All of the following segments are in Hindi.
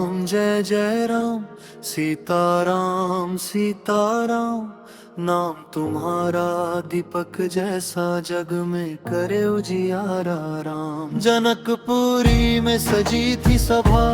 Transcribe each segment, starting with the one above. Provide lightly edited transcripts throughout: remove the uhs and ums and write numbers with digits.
जय जय राम, सीताराम सीताराम। नाम तुम्हारा दीपक जैसा जग में करे उजियारा राम। जनकपुरी में सजी थी सभा,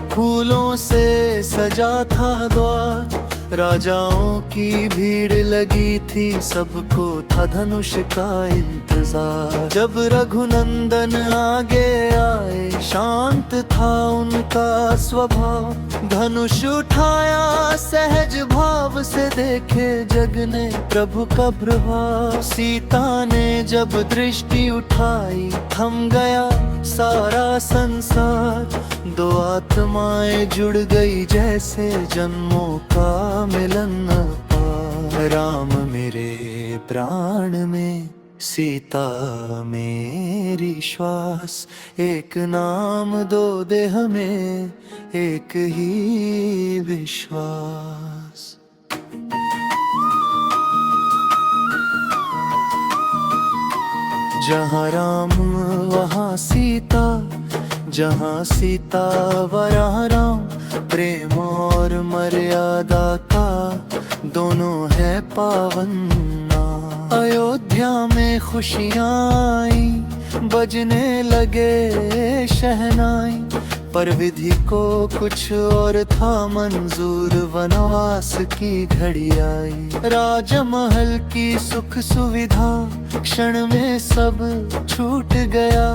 फूलों से सजा था द्वार। राजाओं की भीड़ लगी थी, सबको था धनुष का इंतजार। जब रघुनंदन आगे आए, शांत था उनका स्वभाव। धनुष उठाया सहज भाव से, देखे जग ने प्रभु का प्रभाव। सीता ने जब दृष्टि उठाई, थम गया सारा संसार। दो आत्माएं जुड़ गई जैसे जन्मों का मिलन न पार। राम मेरे प्राण में, सीता मेरी श्वास। एक नाम दो दे हमें, एक ही विश्वास। जहाँ राम वहाँ सीता, जहाँ सीता वहाँ राम। प्रेम और मर्यादा का दोनों है पावन नाम। अयोध्या में खुशियाँ आई, बजने लगे शहनाई। पर विधि को कुछ और था मंजूर, वनवास की घड़ी आई। राजमहल की सुख सुविधा क्षण में सब छूट गया।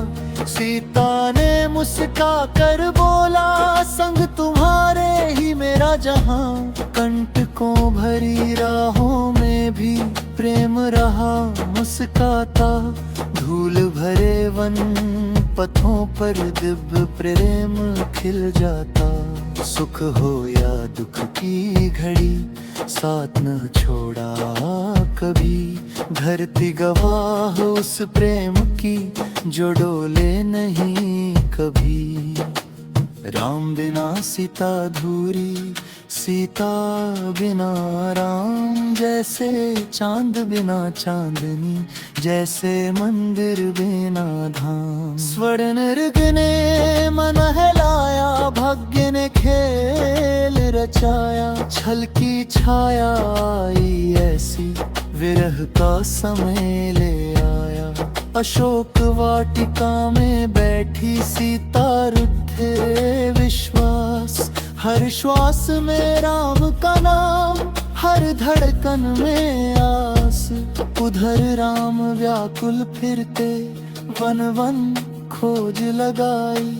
सीता ने मुस्का कर बोला, संग तुम्हारे ही मेरा जहां। कंटकों भरी राहों में भी प्रेम रहा मुस्काता। धूल भरे वन पथों पर दिव्य प्रेम खिल जाता। सुख हो या दुख की घड़ी, साथ न छोड़ा कभी। धरती गवाह उस प्रेम की, जो डोले नहीं कभी। राम बिना सीता अधूरी, सीता बिना राम। जैसे चांद बिना चांदनी, जैसे मंदिर बिना धाम। स्वर्ण नृग ने मन हिलाया, भाग्य ने खेल रचाया। छल की छाया आई ऐसी, विरह का समय ले आया। अशोक वाटिका में बैठी सीता, रुद्धे विश्वास। हर श्वास में राम का नाम, हर धड़कन में आस। उधर राम व्याकुल फिरते, वन वन खोज लगाई।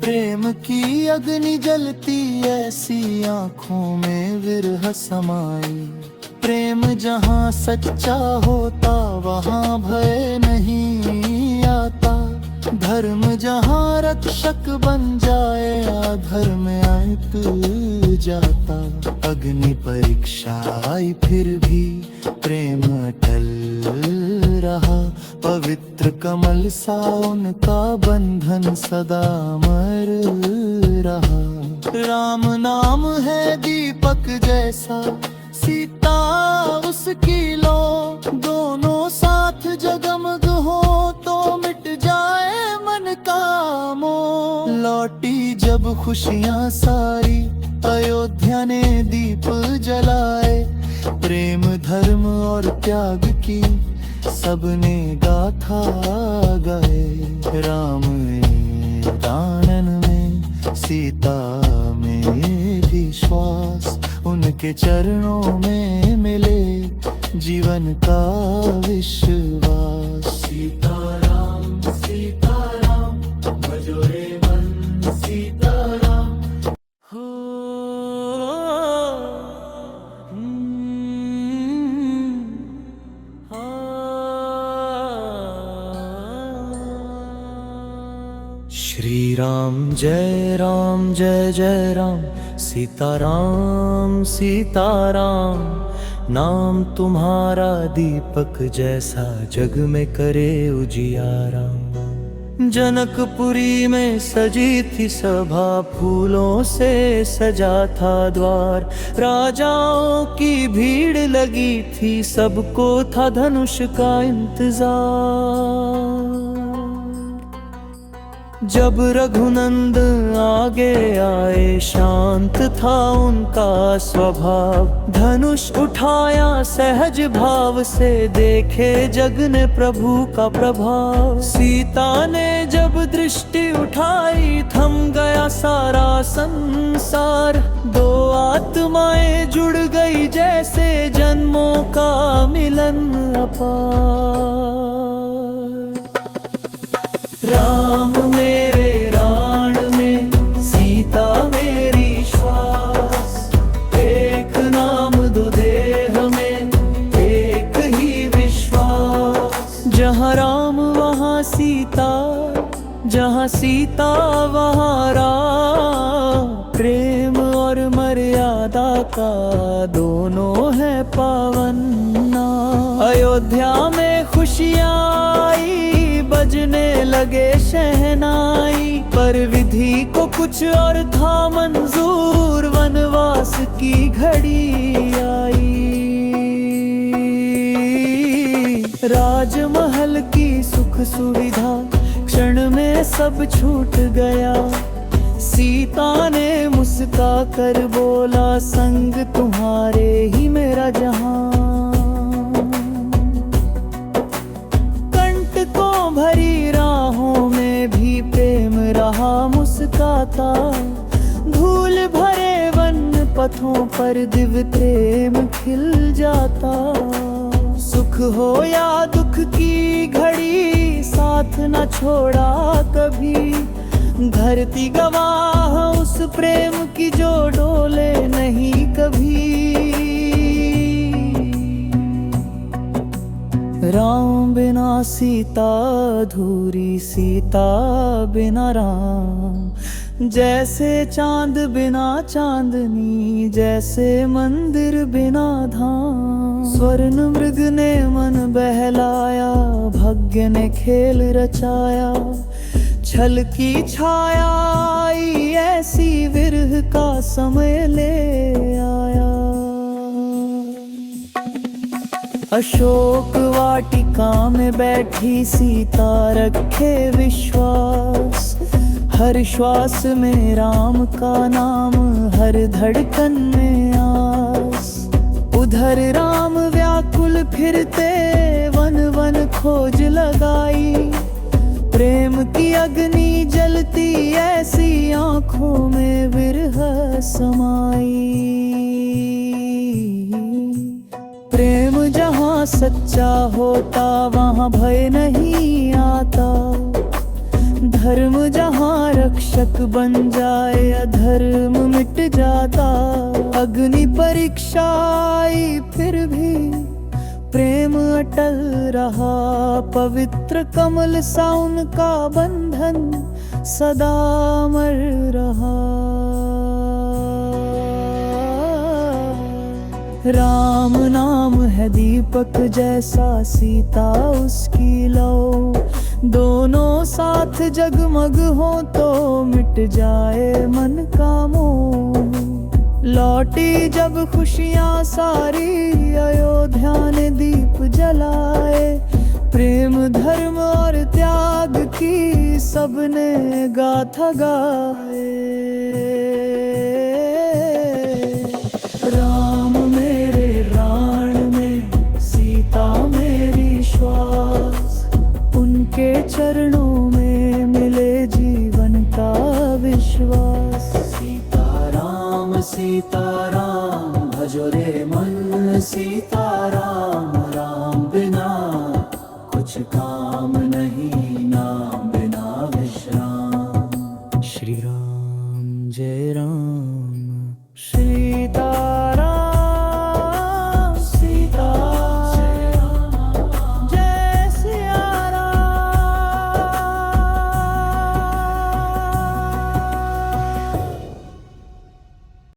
प्रेम की अग्नि जलती ऐसी, आँखों में विरह समाई। प्रेम जहाँ सच्चा होता, वहाँ भय नहीं आता। धर्म जहाँ रक्षक बन जाए, अधर्म आयत जाता। अग्नि परीक्षा आई फिर भी, प्रेम अटल रहा। पवित्र कमल सा उनका बंधन, सदा अमर रहा। राम नाम है दीपक जैसा, सीता उसकी लो। दोनों साथ जगमग हो, तो मिट जाए मन का मोह। लौटी जब खुशियाँ सारी, अयोध्या ने दीप जलाए। प्रेम धर्म और त्याग की सबने गाथा गाए। राम दानन में, सीता में विश्वास। उनके चरणों में मिले जीवन का विश्वास। सीताराम सीताराम, भजो रे मन सीताराम। हो श्री राम जय जय राम। सीताराम सीताराम, नाम तुम्हारा दीपक जैसा जग में करे उजियारा। जनकपुरी में सजी थी सभा, फूलों से सजा था द्वार। राजाओं की भीड़ लगी थी, सबको था धनुष का इंतजार। जब रघुनंद आगे आए शांत था उनका स्वभाव, धनुष उठाया सहज भाव से देखे जग ने प्रभु का प्रभाव। सीता ने जब दृष्टि उठाई थम गया सारा संसार, दो आत्माएं जुड़ गई जैसे जन्मों का मिलन अपार। राम मेरे प्राण में, सीता मेरी श्वास, एक नाम दो देह में, एक ही विश्वास। जहाँ राम वहाँ सीता, जहाँ सीता वहाँ राम, प्रेम और मर्यादा का दोनों है पावन नाम। अयोध्या में खुशियाँ आई, बजने लगे शहनाई, पर विधि को कुछ और था मंजूर, वनवास की घड़ी आई। राजमहल की सुख सुविधा क्षण में सब छूट गया, सीता ने मुस्का कर बोला संग तुम्हारे ही मेरा जहां। कंटकों भरी राहों में भी प्रेम रहा मुस्काता, धूल भरे वन पथों पर दिव्य प्रेम खिल जाता। सुख हो या दुख की घड़ी साथ न छोड़ा कभी, धरती गवाह उस प्रेम की जो डोले नहीं कभी। राम बिना सीता अधूरी, सीता बिना राम, जैसे चांद बिना चांदनी, जैसे मंदिर बिना धाम। स्वर्ण मृग ने मन बहलाया, भाग्य ने खेल रचाया, छल की छाया आई ऐसी विरह का समय ले आया। अशोक वाटिका में बैठी सीता रखे विश्वास, हर श्वास में राम का नाम, हर धड़कन में आस। उधर राम व्याकुल फिरते वन वन खोज लगाई, प्रेम की अग्नि जलती ऐसी आँखों में विरह समाई। प्रेम जहाँ सच्चा होता वहाँ भय नहीं आता, धर्म जहाँ रक्षक बन जाए अधर्म मिट जाता। अग्नि परीक्षा आई फिर भी प्रेम अटल रहा, पवित्र कमल सा उनका बंधन सदा अमर रहा। राम नाम है दीपक जैसा, सीता उसकी लौ, दोनों साथ जगमग हो तो मिट जाए मन का मोह। लौटी जब खुशियाँ सारी अयोध्या ने दीप जलाए, प्रेम धर्म और त्याग की सबने गाथा गाए। राम मेरे प्राण में, सीता मेरी श्वास, उनके चरणों में मिले जीवन का विश्वास। सीताराम भजो रे मन, सीताराम, राम बिना कुछ काम